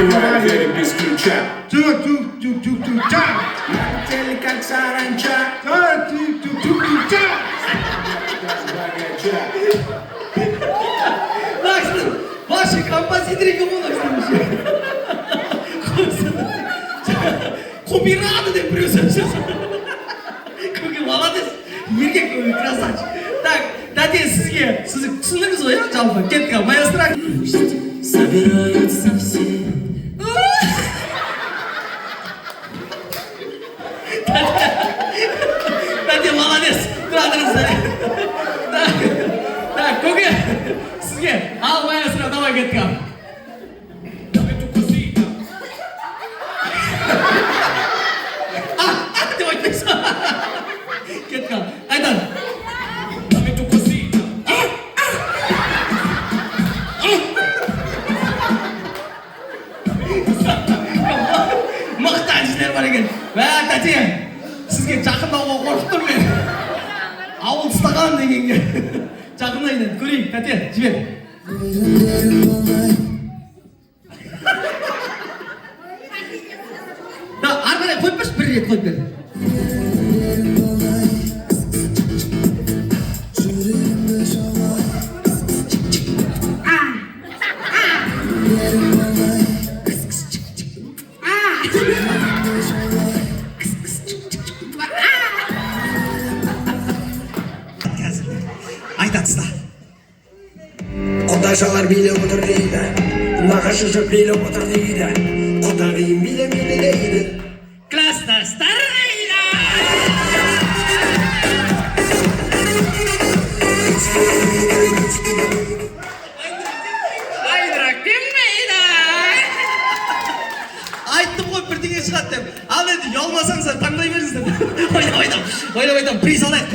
открываем двери без ключа. Тук-тук-тук-тук-тук-та. Летели как саранча. Тук-тук-тук-тук-та. Богача. Максим, ваши композиторы кому вообще? Кумирады деп біреу сөз. Көке молодец. Еркек көке красавчик. Так, тәте сізге түсіндіңіз ғой, иә, жалпы? Кеттік, маэстро. Собираются все. Тәте молодец. Тұра тұрыңыздар. Так, көке, сізге. Ал маэстро, давай кеттік. Деп айтпайсың. Кеттік. Айтан. Мықты әншілер бар екен. Тәте, сізге жақындауға қорқып тұрмын мен. Ауыл ұстаған дегенге. Жақындайын, көрейік. Тәте, жібер. Ары қарай қойып берші, бір рет қойып бер. Айтатсызда. Құдашалар билеп отыр дейді, нағашы жұрт билеп отыр дейді, құдағиым билемейді дейді. Класстастар қайда? Айдырақпен қайда? Айттым ғой бірдеңе шығады деп. Ал енді ұялмасаңыздар таңдай беріңіздер. Ойнап айтам, приз алайық.